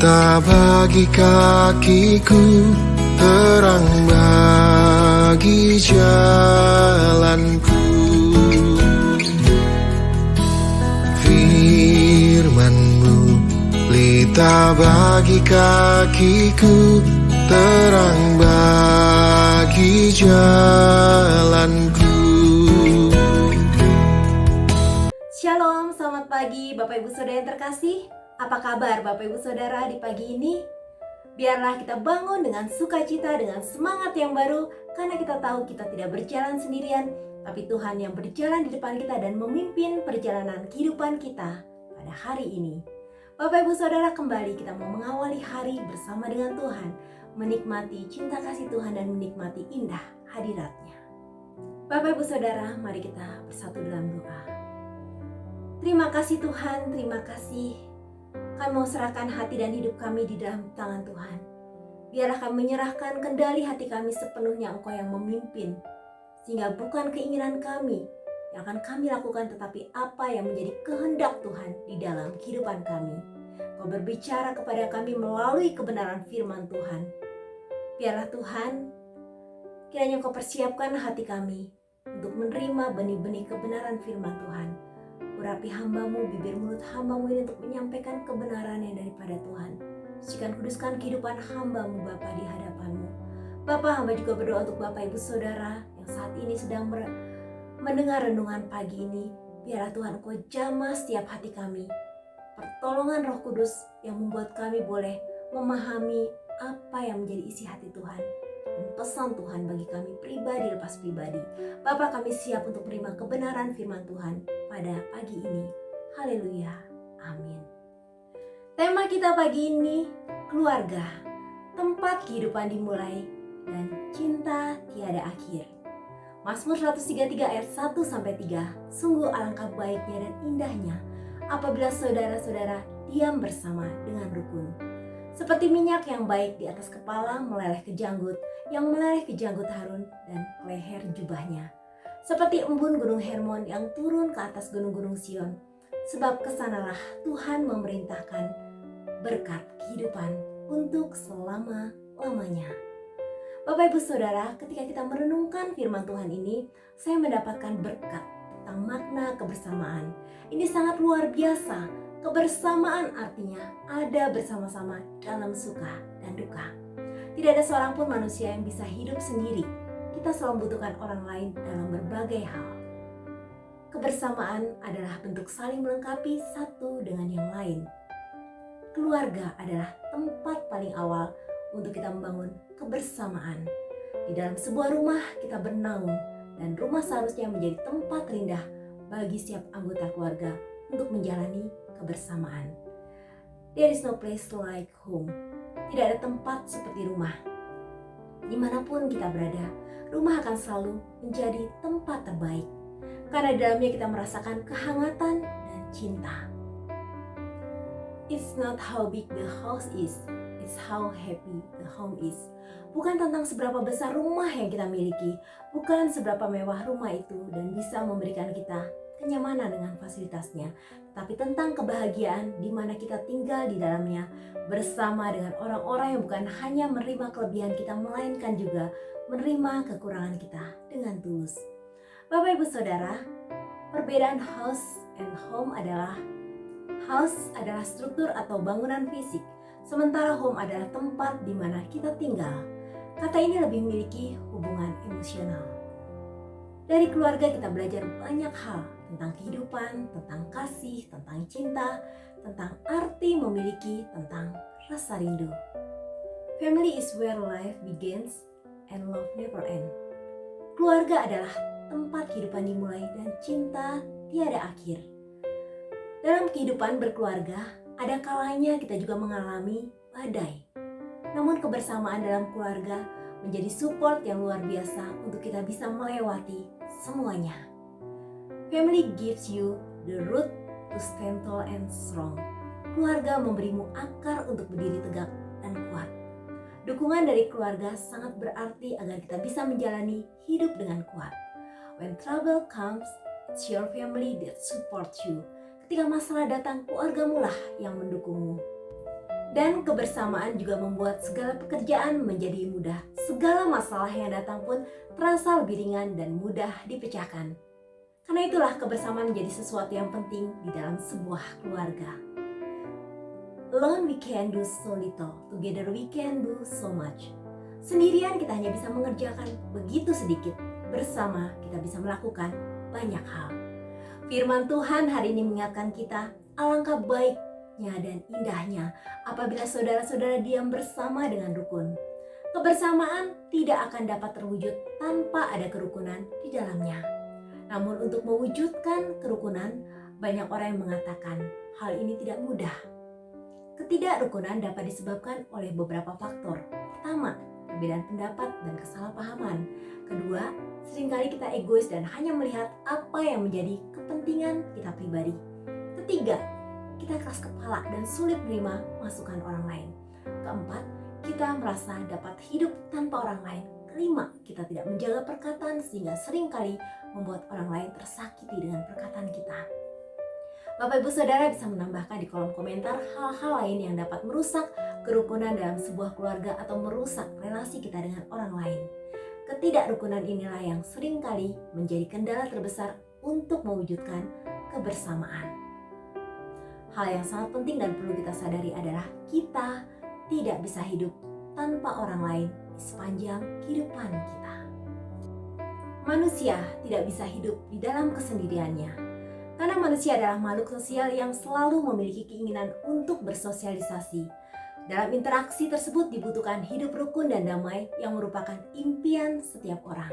pelita bagi kakiku, terang bagi jalanku. Firman-Mu pelita bagi kakiku, terang bagi jalanku. Shalom, selamat pagi Bapak Ibu Saudara yang terkasih. Apa kabar Bapak Ibu Saudara di pagi ini? Biarlah kita bangun dengan sukacita, dengan semangat yang baru, karena kita tahu kita tidak berjalan sendirian, tapi Tuhan yang berjalan di depan kita dan memimpin perjalanan kehidupan kita pada hari ini. Bapak Ibu Saudara, kembali kita mau mengawali hari bersama dengan Tuhan, menikmati cinta kasih Tuhan dan menikmati indah hadirat-Nya. Bapak Ibu Saudara, mari kita bersatu dalam doa. Terima kasih Tuhan, terima kasih. Kami mau serahkan hati dan hidup kami di dalam tangan Tuhan. Biarlah kami menyerahkan kendali hati kami sepenuhnya Engkau yang memimpin. Sehingga bukan keinginan kami yang akan kami lakukan, tetapi apa yang menjadi kehendak Tuhan di dalam kehidupan kami. Engkau berbicara kepada kami melalui kebenaran firman Tuhan. Biarlah Tuhan, kiranya Engkau persiapkan hati kami untuk menerima benih-benih kebenaran firman Tuhan. Urapi hamba-Mu, bibir mulut hamba-Mu ini untuk menyampaikan kebenaran yang daripada Tuhan. Sucikan kuduskan kehidupan hamba-Mu Bapa di hadapan-Mu. Bapa, hamba juga berdoa untuk Bapak Ibu Saudara yang saat ini sedang mendengar renungan pagi ini. Biarlah Tuhan Engkau jamah setiap hati kami. Pertolongan Roh Kudus yang membuat kami boleh memahami apa yang menjadi isi hati Tuhan. Dan pesan Tuhan bagi kami pribadi lepas pribadi. Bapa, kami siap untuk menerima kebenaran firman Tuhan pada pagi ini. Haleluya. Amin. Tema kita pagi ini, keluarga, tempat kehidupan dimulai dan cinta tiada akhir. Mazmur 133 ayat 1-3. Sungguh alangkah baiknya dan indahnya apabila saudara-saudara diam bersama dengan rukun. Seperti minyak yang baik di atas kepala meleleh ke janggut, yang meleleh ke janggut Harun dan ke leher jubahnya. Seperti embun gunung Hermon yang turun ke atas gunung-gunung Sion. Sebab kesanalah Tuhan memerintahkan berkat kehidupan untuk selama-lamanya. Bapak Ibu Saudara, ketika kita merenungkan firman Tuhan ini, saya mendapatkan berkat tentang makna kebersamaan. Ini sangat luar biasa. Kebersamaan artinya ada bersama-sama dalam suka dan duka. Tidak ada seorang pun manusia yang bisa hidup sendiri. Kita selalu membutuhkan orang lain dalam berbagai hal. Kebersamaan adalah bentuk saling melengkapi satu dengan yang lain. Keluarga adalah tempat paling awal untuk kita membangun kebersamaan. Di dalam sebuah rumah kita bernaung, dan rumah seharusnya menjadi tempat terindah bagi setiap anggota keluarga untuk menjalani kebersamaan. There is no place like home. Tidak ada tempat seperti rumah. Dimanapun kita berada, rumah akan selalu menjadi tempat terbaik. Karena di dalamnya kita merasakan kehangatan dan cinta. It's not how big the house is, it's how happy the home is. Bukan tentang seberapa besar rumah yang kita miliki, bukan seberapa mewah rumah itu dan bisa memberikan kita kenyamanan dengan fasilitasnya, tapi tentang kebahagiaan di mana kita tinggal di dalamnya bersama dengan orang-orang yang bukan hanya menerima kelebihan kita, melainkan juga menerima kekurangan kita dengan tulus. Bapak Ibu Saudara, perbedaan house and home adalah house adalah struktur atau bangunan fisik, sementara home adalah tempat di mana kita tinggal. Kata ini lebih memiliki hubungan emosional. Dari keluarga kita belajar banyak hal tentang kehidupan, tentang kasih, tentang cinta, tentang arti memiliki, tentang rasa rindu. Family is where life begins and love never ends. Keluarga adalah tempat kehidupan dimulai dan cinta tiada akhir. Dalam kehidupan berkeluarga, ada kalanya kita juga mengalami badai. Namun kebersamaan dalam keluarga menjadi support yang luar biasa untuk kita bisa melewati semuanya. Family gives you the root to stand tall and strong. Keluarga memberimu akar untuk berdiri tegak dan kuat. Dukungan dari keluarga sangat berarti agar kita bisa menjalani hidup dengan kuat. When trouble comes, it's your family that supports you. Ketika masalah datang, keluargamu lah yang mendukungmu. Dan kebersamaan juga membuat segala pekerjaan menjadi mudah. Segala masalah yang datang pun terasa lebih ringan dan mudah dipecahkan. Karena itulah kebersamaan menjadi sesuatu yang penting di dalam sebuah keluarga. Alone we can do so little, together we can do so much. Sendirian kita hanya bisa mengerjakan begitu sedikit, bersama kita bisa melakukan banyak hal. Firman Tuhan hari ini mengingatkan kita, alangkah baiknya dan indahnya apabila saudara-saudara diam bersama dengan rukun. Kebersamaan tidak akan dapat terwujud tanpa ada kerukunan di dalamnya. Namun untuk mewujudkan kerukunan, banyak orang yang mengatakan hal ini tidak mudah. Ketidakrukunan dapat disebabkan oleh beberapa faktor. Pertama, perbedaan pendapat dan kesalahpahaman. Kedua, seringkali kita egois dan hanya melihat apa yang menjadi kepentingan kita pribadi. Ketiga, kita keras kepala dan sulit menerima masukan orang lain. Keempat, kita merasa dapat hidup tanpa orang lain. Kelima, kita tidak menjaga perkataan sehingga seringkali membuat orang lain tersakiti dengan perkataan kita. Bapak Ibu Saudara bisa menambahkan di kolom komentar hal-hal lain yang dapat merusak kerukunan dalam sebuah keluarga atau merusak relasi kita dengan orang lain. Ketidakrukunan inilah yang seringkali menjadi kendala terbesar untuk mewujudkan kebersamaan. Hal yang sangat penting dan perlu kita sadari adalah kita tidak bisa hidup tanpa orang lain di sepanjang kehidupan kita. Manusia tidak bisa hidup di dalam kesendiriannya. Karena manusia adalah makhluk sosial yang selalu memiliki keinginan untuk bersosialisasi. Dalam interaksi tersebut dibutuhkan hidup rukun dan damai yang merupakan impian setiap orang.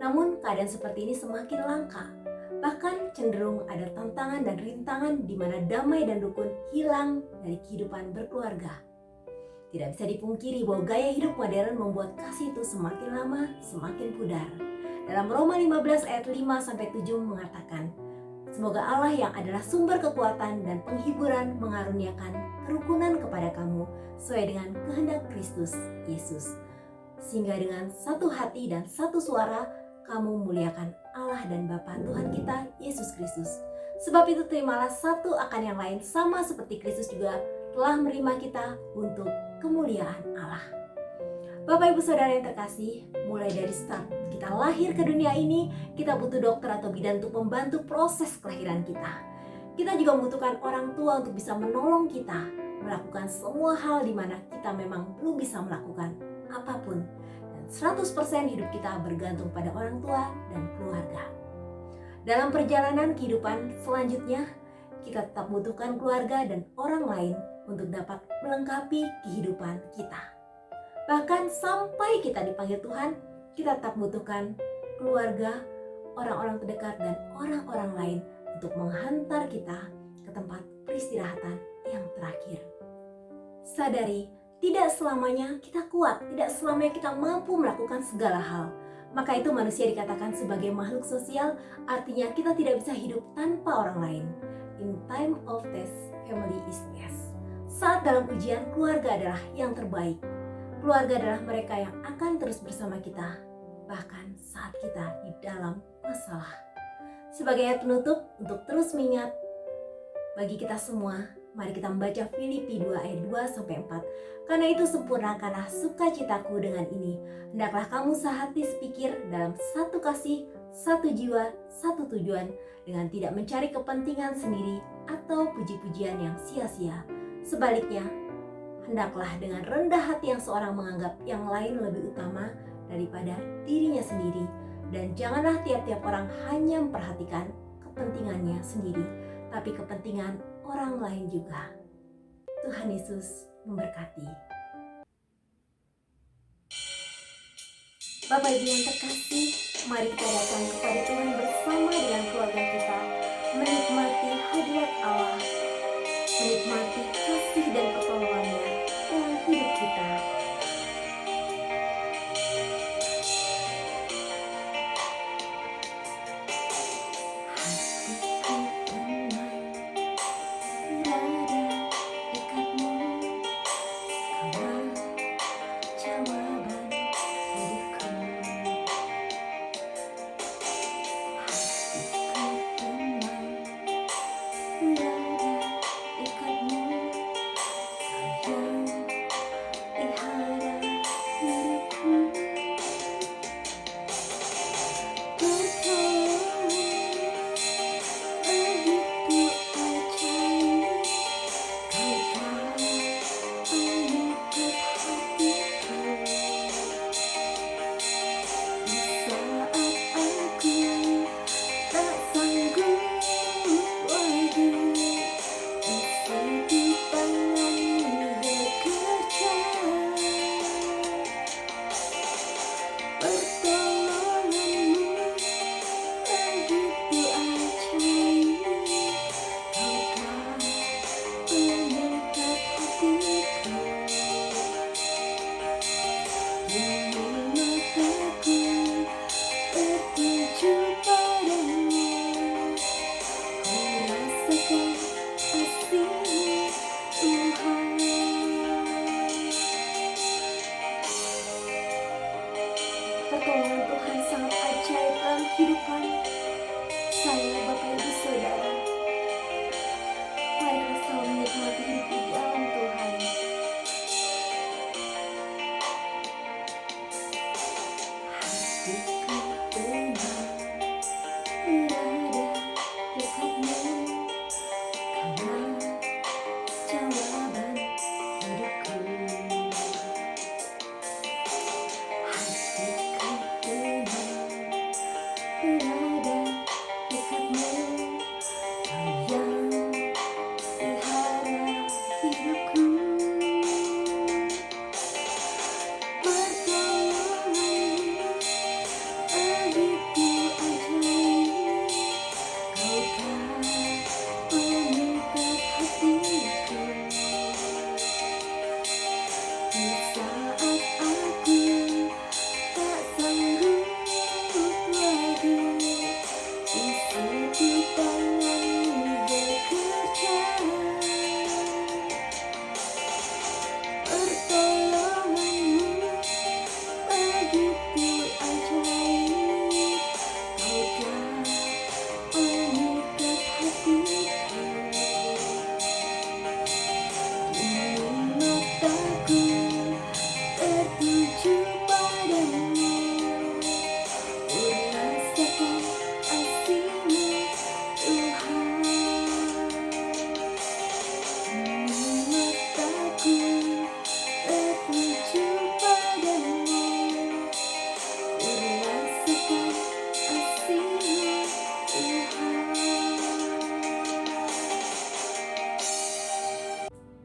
Namun keadaan seperti ini semakin langka. Bahkan cenderung ada tantangan dan rintangan di mana damai dan rukun hilang dari kehidupan berkeluarga. Tidak bisa dipungkiri bahwa gaya hidup modern membuat kasih itu semakin lama semakin pudar. Dalam Roma 15 ayat 5-7 mengatakan, semoga Allah yang adalah sumber kekuatan dan penghiburan mengaruniakan kerukunan kepada kamu sesuai dengan kehendak Kristus Yesus. Sehingga dengan satu hati dan satu suara kamu muliakan Allah dan Bapa Tuhan kita Yesus Kristus. Sebab itu terimalah satu akan yang lain sama seperti Kristus juga telah menerima kita untuk kemuliaan Allah. Bapak Ibu Saudara yang terkasih, mulai dari start kita lahir ke dunia ini, kita butuh dokter atau bidan untuk membantu proses kelahiran kita. Kita juga membutuhkan orang tua untuk bisa menolong kita melakukan semua hal di mana kita memang belum bisa melakukan apapun. Dan 100% hidup kita bergantung pada orang tua dan keluarga. Dalam perjalanan kehidupan selanjutnya, kita tetap membutuhkan keluarga dan orang lain untuk dapat melengkapi kehidupan kita. Bahkan sampai kita dipanggil Tuhan, kita tetap membutuhkan keluarga, orang-orang terdekat, dan orang-orang lain untuk menghantar kita ke tempat peristirahatan yang terakhir. Sadari, tidak selamanya kita kuat, tidak selamanya kita mampu melakukan segala hal. Maka itu manusia dikatakan sebagai makhluk sosial, artinya kita tidak bisa hidup tanpa orang lain. In time of test, family is best. Saat dalam ujian, keluarga adalah yang terbaik. Keluarga adalah mereka yang akan terus bersama kita, bahkan saat kita di dalam masalah. Sebagai ayat penutup, untuk terus mengingat bagi kita semua, mari kita membaca Filipi 2 ayat 2-4. Karena itu sempurnakanlah sukacitaku dengan ini. Hendaklah kamu sehati sepikir dalam satu kasih, satu jiwa, satu tujuan, dengan tidak mencari kepentingan sendiri atau puji-pujian yang sia-sia. Sebaliknya, hendaklah dengan rendah hati yang seorang menganggap yang lain lebih utama daripada dirinya sendiri. Dan janganlah tiap-tiap orang hanya memperhatikan kepentingannya sendiri, tapi kepentingan orang lain juga. Tuhan Yesus memberkati. Bapak Ibu yang terkasih, mari kita datang kepada Tuhan bersama dengan keluarga kita, menikmati hadirat Allah, menikmati kasih dan pertolongannya dalam hidup kita. Hatiku tenang berada dekatmu, kaulah jawaban hidupku. Hatiku tenang berada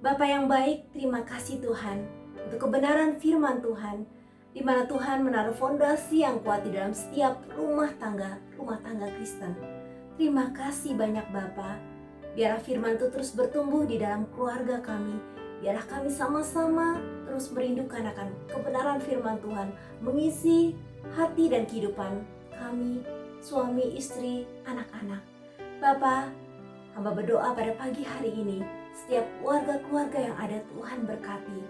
Bapa yang baik, terima kasih Tuhan untuk kebenaran firman Tuhan, di mana Tuhan menaruh fondasi yang kuat di dalam setiap rumah tangga Kristen. Terima kasih banyak Bapa. Biarlah firman itu terus bertumbuh di dalam keluarga kami. Biarlah kami sama-sama terus merindukan akan kebenaran firman Tuhan, mengisi hati dan kehidupan kami, suami, istri, anak-anak. Bapa, hamba berdoa pada pagi hari ini, setiap keluarga-keluarga yang ada Tuhan berkati.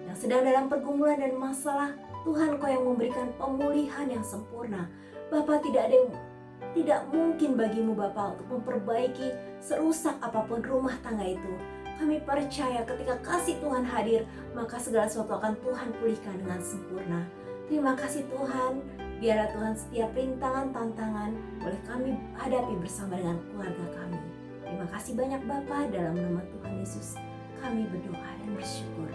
Yang sedang dalam pergumulan dan masalah, Tuhan Kau yang memberikan pemulihan yang sempurna. Bapa, tidak mungkin bagimu Bapa untuk memperbaiki serusak apapun rumah tangga itu. Kami percaya ketika kasih Tuhan hadir, maka segala sesuatu akan Tuhan pulihkan dengan sempurna. Terima kasih Tuhan, biarlah Tuhan setiap rintangan, tantangan boleh kami hadapi bersama dengan keluarga kami. Terima kasih banyak Bapa, dalam nama Tuhan Yesus kami berdoa dan bersyukur.